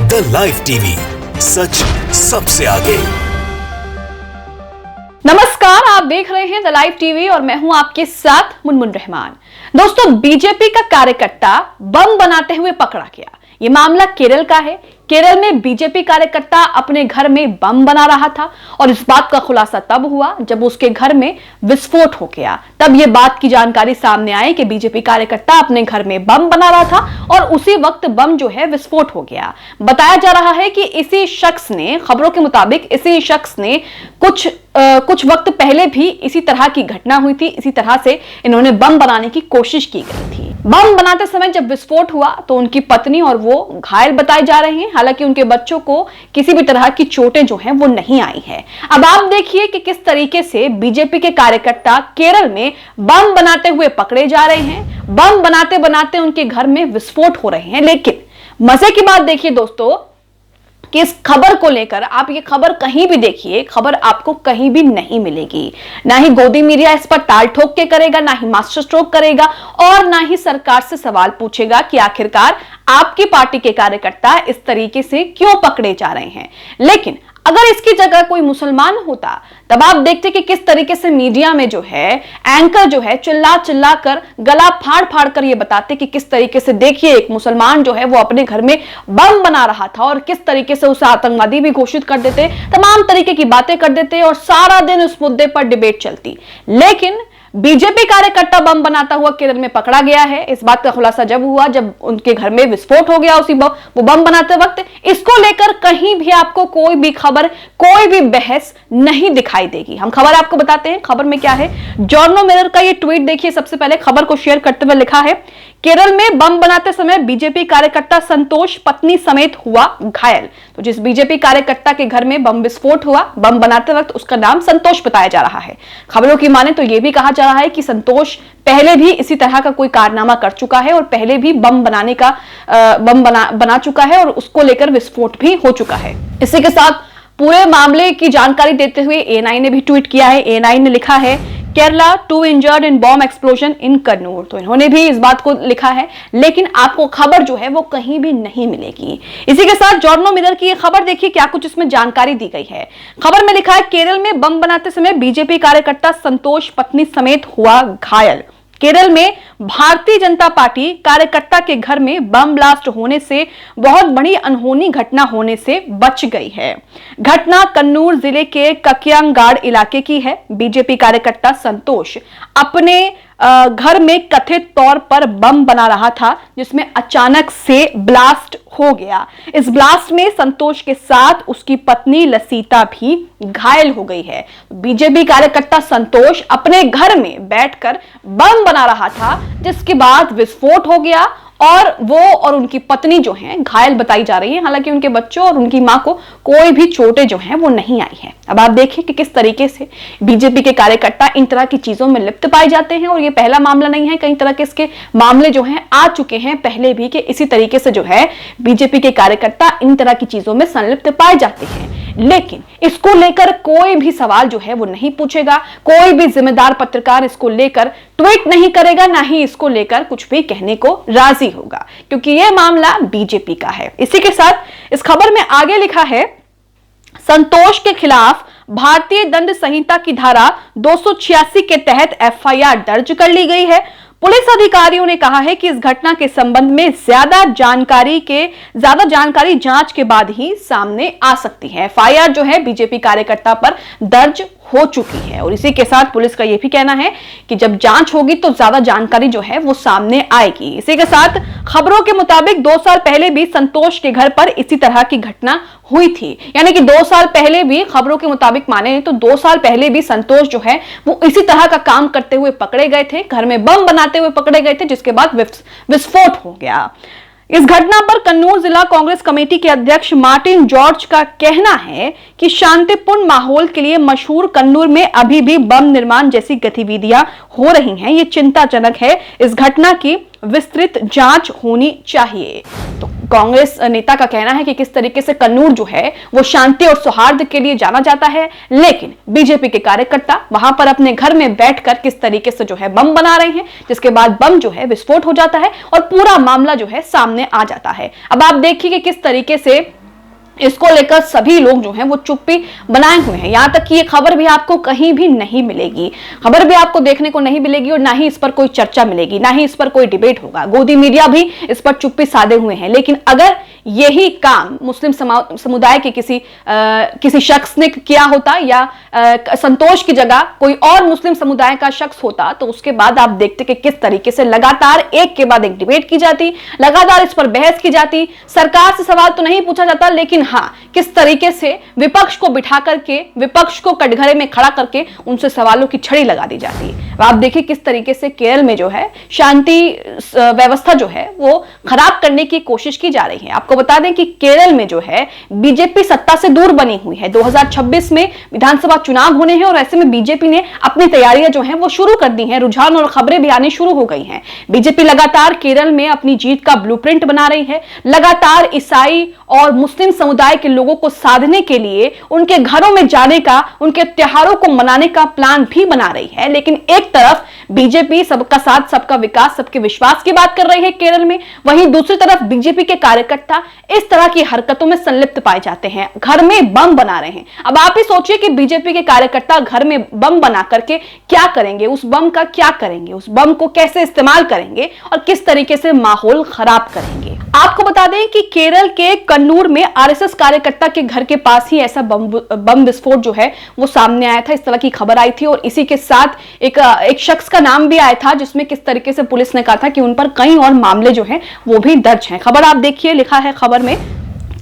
The live TV, सच सबसे आगे। नमस्कार, आप देख रहे हैं द लाइव टीवी और मैं हूं आपके साथ मुनमुन रहमान। दोस्तों, बीजेपी का कार्यकर्ता बम बनाते हुए पकड़ा गया। ये मामला केरल का है। केरल में बीजेपी कार्यकर्ता अपने घर में बम बना रहा था और इस बात का खुलासा तब हुआ जब उसके घर में विस्फोट हो गया। तब ये बात की जानकारी सामने आई कि बीजेपी कार्यकर्ता अपने घर में बम बना रहा था और उसी वक्त बम जो है विस्फोट हो गया। बताया जा रहा है कि इसी शख्स ने, खबरों के मुताबिक इसी शख्स ने कुछ वक्त पहले भी इसी तरह की घटना हुई थी। इसी तरह से इन्होंने बम बनाने की कोशिश की गई थी। बम बनाते समय जब विस्फोट हुआ तो उनकी पत्नी और वो घायल बताए जा रहे हैं। हालांकि उनके बच्चों को किसी भी तरह की चोटें जो हैं वो नहीं आई है। अब आप देखिए कि किस तरीके से बीजेपी के कार्यकर्ता केरल में बम बनाते हुए पकड़े जा रहे हैं। बम बनाते बनाते उनके घर में विस्फोट हो रहे हैं। लेकिन मजे की बात देखिए दोस्तों कि इस खबर को लेकर आप ये खबर कहीं भी देखिए, खबर आपको कहीं भी नहीं मिलेगी। ना ही गोदी मीडिया इस पर ताल ठोक के करेगा, ना ही मास्टर स्ट्रोक करेगा और ना ही सरकार से सवाल पूछेगा कि आखिरकार आपकी पार्टी के कार्यकर्ता इस तरीके से क्यों पकड़े जा रहे हैं। लेकिन अगर इसकी जगह कोई मुसलमान होता तब आप देखते कि किस तरीके से मीडिया में जो है एंकर जो है चिल्ला चिल्ला कर, गला फाड़ फाड़ कर ये बताते कि किस तरीके से देखिए एक मुसलमान जो है वो अपने घर में बम बना रहा था और किस तरीके से उसे आतंकवादी भी घोषित कर देते, तमाम तरीके की बातें कर देते और सारा दिन उस मुद्दे पर डिबेट चलती। लेकिन बीजेपी कार्यकर्ता बम बनाता हुआ केरल में पकड़ा गया है। इस बात का खुलासा जब हुआ जब उनके घर में विस्फोट हो गया वो बम बनाते वक्त। इसको लेकर कहीं भी आपको कोई भी खबर, कोई भी बहस नहीं दिखाई देगी। हम खबर आपको बताते हैं। खबर में क्या है, जर्नल मिरर का ये ट्वीट देखिए। सबसे पहले खबर को शेयर करते हुए लिखा है, केरल में बम बनाते समय बीजेपी कार्यकर्ता संतोष पत्नी समेत हुआ घायल। तो जिस बीजेपी कार्यकर्ता के घर में बम विस्फोट हुआ बम बनाते वक्त, उसका नाम संतोष बताया जा रहा है। खबरों की माने तो यह भी कहा जा रहा है कि संतोष पहले भी इसी तरह का कोई कारनामा कर चुका है और पहले भी बम बना चुका है और उसको लेकर विस्फोट भी हो चुका है। इसी के साथ पूरे मामले की जानकारी देते हुए एएनआई ने भी ट्वीट किया है। एएनआई ने लिखा है, Kerala 2 injured in bomb explosion इन कन्नूर। तो इन्होंने भी इस बात को लिखा है, लेकिन आपको खबर जो है वो कहीं भी नहीं मिलेगी। इसी के साथ जर्नल मिरर की ये खबर देखिए, क्या कुछ इसमें जानकारी दी गई है। खबर में लिखा है, केरल में बम बनाते समय बीजेपी कार्यकर्ता संतोष पत्नी समेत हुआ घायल। केरल में भारतीय जनता पार्टी कार्यकर्ता के घर में बम ब्लास्ट होने से बहुत बड़ी अनहोनी घटना होने से बच गई है। घटना कन्नूर जिले के ककियांगाड़ इलाके की है। बीजेपी कार्यकर्ता संतोष अपने घर में कथित तौर पर बम बना रहा था, जिसमें अचानक से ब्लास्ट हो गया। इस ब्लास्ट में संतोष के साथ उसकी पत्नी लसीता भी घायल हो गई है। बीजेपी कार्यकर्ता संतोष अपने घर में बैठकर बम बना रहा था, जिसके बाद विस्फोट हो गया और वो और उनकी पत्नी जो हैं घायल बताई जा रही है। हालांकि उनके बच्चों और उनकी मां को कोई भी चोटें जो हैं वो नहीं आई है। अब आप देखिए कि किस तरीके से बीजेपी के कार्यकर्ता इन तरह की चीजों में लिप्त पाए जाते हैं और ये पहला मामला नहीं है। कई तरह के इसके मामले जो हैं आ चुके हैं पहले भी कि इसी तरीके से जो है बीजेपी के कार्यकर्ता इन तरह की चीजों में संलिप्त पाए जाते हैं। लेकिन इसको लेकर कोई भी सवाल जो है वो नहीं पूछेगा, कोई भी जिम्मेदार पत्रकार इसको लेकर ट्वीट नहीं करेगा, ना ही इसको लेकर कुछ भी कहने को राजी होगा, क्योंकि यह मामला बीजेपी का है। इसी के साथ इस खबर में आगे लिखा है, संतोष के खिलाफ भारतीय दंड संहिता की धारा 286 के तहत एफआईआर दर्ज कर ली गई है। पुलिस अधिकारियों ने कहा है कि इस घटना के संबंध में ज्यादा जानकारी जांच के बाद ही सामने आ सकती है। एफआईआर जो है बीजेपी कार्यकर्ता पर दर्ज हो चुकी है और इसी के साथ पुलिस का यह भी कहना है कि जब जांच होगी तो ज्यादा जानकारी जो है वो सामने आएगी। इसी के साथ खबरों के मुताबिक 2 साल पहले भी संतोष के घर पर इसी तरह की घटना हुई थी। यानी कि 2 साल पहले भी, खबरों के मुताबिक माने तो 2 साल पहले भी संतोष जो है वो इसी तरह का काम करते हुए पकड़े गए थे, घर में बम बनाते हुए पकड़े गए थे, जिसके बाद विस्फोट हो गया। इस घटना पर कन्नूर जिला कांग्रेस कमेटी के अध्यक्ष मार्टिन जॉर्ज का कहना है कि शांतिपूर्ण माहौल के लिए मशहूर कन्नूर में अभी भी बम निर्माण जैसी गतिविधियां हो रही हैं। ये चिंताजनक है। इस घटना की विस्तृत जांच होनी चाहिए। तो कांग्रेस नेता का कहना है कि किस तरीके से कन्नूर जो है वो शांति और सौहार्द के लिए जाना जाता है, लेकिन बीजेपी के कार्यकर्ता वहां पर अपने घर में बैठकर किस तरीके से जो है बम बना रहे हैं, जिसके बाद बम जो है विस्फोट हो जाता है और पूरा मामला जो है सामने आ जाता है। अब आप देखिए कि किस तरीके से इसको लेकर सभी लोग जो हैं वो चुप्पी बनाए हुए हैं। यहां तक कि ये खबर भी आपको कहीं भी नहीं मिलेगी, खबर भी आपको देखने को नहीं मिलेगी और ना ही इस पर कोई चर्चा मिलेगी, ना ही इस पर कोई डिबेट होगा। गोदी मीडिया भी इस पर चुप्पी साधे हुए हैं। लेकिन अगर यही काम मुस्लिम समुदाय के किसी शख्स ने किया होता या संतोष की जगह कोई और मुस्लिम समुदाय का शख्स होता तो उसके बाद आप देखते कि किस तरीके से लगातार एक के बाद एक डिबेट की जाती, लगातार इस पर बहस की जाती। सरकार से सवाल तो नहीं पूछा जाता, लेकिन हाँ, किस तरीके से विपक्ष को बिठा करके, विपक्ष को कटघरे में खड़ा करके उनसे सवालों की छड़ी लगा दी जाती है। आप देखिए किस तरीके से केरल में जो है शांति व्यवस्था जो है वो खराब करने की कोशिश की जा रही है। आपको बता दें कि केरल में जो है बीजेपी सत्ता से दूर बनी हुई है। 2026 में विधानसभा चुनाव होने हैं और ऐसे में बीजेपी ने अपनी तैयारियां जो है वो शुरू कर दी हैं। रुझान और खबरें भी आनी शुरू हो गई हैं। बीजेपी लगातार केरल में अपनी जीत का ब्लूप्रिंट बना रही है। लगातार ईसाई और मुस्लिम समुदाय के लोगों को साधने के लिए उनके घरों में जाने का, उनके त्योहारों को मनाने का प्लान भी बना रही है। लेकिन एक तरफ बीजेपी सबका साथ, सबका विकास, सबके विश्वास की बात कर रही है केरल में, वहीं दूसरी तरफ बीजेपी के कार्यकर्ता इस तरह की हरकतों में संलिप्त पाए जाते हैं, घर में बम बना रहे हैं। अब आप ही सोचिए कि बीजेपी के कार्यकर्ता घर में बम बना करके क्या करेंगे, उस बम का क्या करेंगे, उस बम को कैसे इस्तेमाल करेंगे और किस तरीके से माहौल खराब करेंगे। आपको बता दें कि केरल के कन्नूर में आरएसएस कार्यकर्ता के घर के पास ही ऐसा बम विस्फोट जो है वो सामने आया था। इस तरह की खबर आई थी और इसी के साथ एक शख्स का नाम भी आया था, जिसमें किस तरीके से पुलिस ने कहा था कि उन पर कई और मामले जो हैं वो भी दर्ज हैं। खबर आप देखिए, लिखा है खबर में,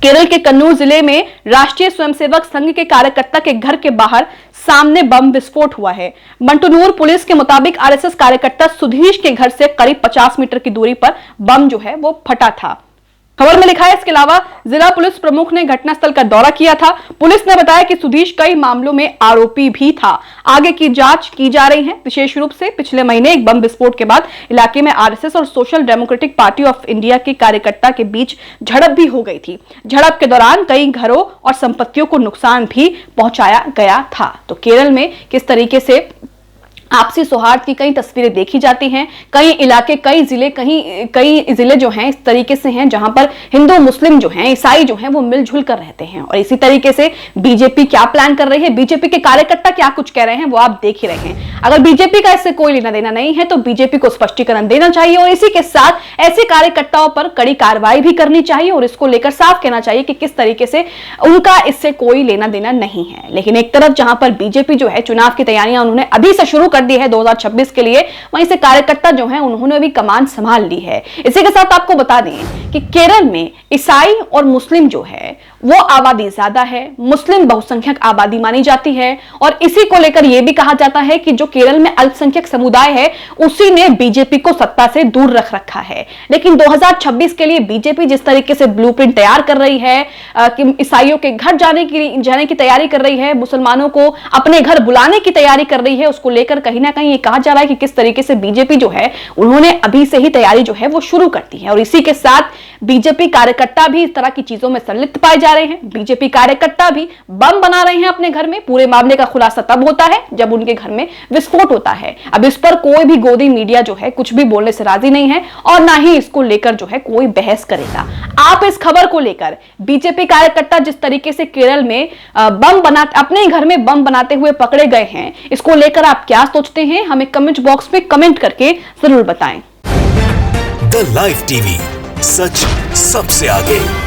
केरल के कन्नूर जिले में राष्ट्रीय स्वयंसेवक संघ के कार्यकर्ता के घर के बाहर सामने बम विस्फोट हुआ है। मंटनूर पुलिस के मुताबिक आरएसएस कार्यकर्ता सुधीश के घर से करीब 50 मीटर की दूरी पर बम जो है वो फटा था। खबर में लिखा है, इसके अलावा जिला पुलिस प्रमुख ने घटनास्थल का दौरा किया था। पुलिस ने बताया कि सुधीश कई मामलों में आरोपी भी था। आगे की जांच की जा रही है। विशेष रूप से पिछले महीने एक बम विस्फोट के बाद इलाके में आरएसएस और social democratic party of India के कार्यकर्ता के बीच झड़प भी हो गई थी। झड़प के दौरान कई घरों और संपत्तियों को नुकसान भी पहुंचाया गया था। तो केरल में किस तरीके से आपसी सौहार्द की कई तस्वीरें देखी जाती हैं। कई इलाके, कई जिले जो हैं इस तरीके से हैं जहां पर हिंदू, मुस्लिम जो हैं, ईसाई जो हैं वो मिलजुल कर रहते हैं। और इसी तरीके से बीजेपी क्या प्लान कर रही है, बीजेपी के कार्यकर्ता क्या कुछ कह रहे हैं वो आप देख ही रहे हैं। अगर बीजेपी का इससे कोई लेना देना नहीं है तो बीजेपी को स्पष्टीकरण देना चाहिए और इसी के साथ ऐसे कार्यकर्ताओं पर कड़ी कार्रवाई भी करनी चाहिए और इसको लेकर साफ कहना चाहिए कि किस तरीके से उनका इससे कोई लेना देना नहीं है। लेकिन एक तरफ जहां पर बीजेपी जो है चुनाव की तैयारियां उन्होंने अभी से शुरू कर दी है 2026 के लिए, वहीं से कार्यकर्ता जो हैं उन्होंने भी कमान संभाल ली है। इसी के साथ आपको बता दें कि केरल में ईसाई और मुस्लिम जो है वो आबादी ज्यादा है, मुस्लिम बहुसंख्यक आबादी मानी जाती है और इसी को लेकर यह भी कहा जाता है कि जो केरल में अल्पसंख्यक समुदाय है उसी ने बीजेपी को सत्ता से दूर रख रखा है। लेकिन 2026 के लिए बीजेपी जिस तरीके से ब्लूप्रिंट तैयार कर रही है कि ईसाइयों के घर जाने की तैयारी कर रही है, मुसलमानों को अपने घर बुलाने की तैयारी कर रही है, उसको लेकर कहीं ना कहीं ये कहा जा रहा है कि किस तरीके से बीजेपी जो है उन्होंने अभी से ही तैयारी जो है वो शुरू कर दी है। और इसी के साथ बीजेपी कार्यकर्ता भी इस तरह की चीजों में संलिप्त पाए जा रहे हैं। बीजेपी कार्यकर्ता भी बम बना रहे हैं अपने घर में। पूरे मामले का खुलासा तब होता है जब उनके घर में विस्फोट होता है। अब इस पर कोई भी गोदी मीडिया जो है कुछ भी बोलने से राजी नहीं है और ना ही इसको लेकर जो है कोई बहस करेगा। आप इस खबर को लेकर बीजेपी कार्यकर्ता जिस तरीके से केरल में अपने घर में बम बनाते हुए पकड़े गए हैं, इसको लेकर आप क्या सोचते हैं, हमें कमेंट बॉक्स में कमेंट करके जरूर बताएं। द लाइव टीवी, सच सबसे आगे।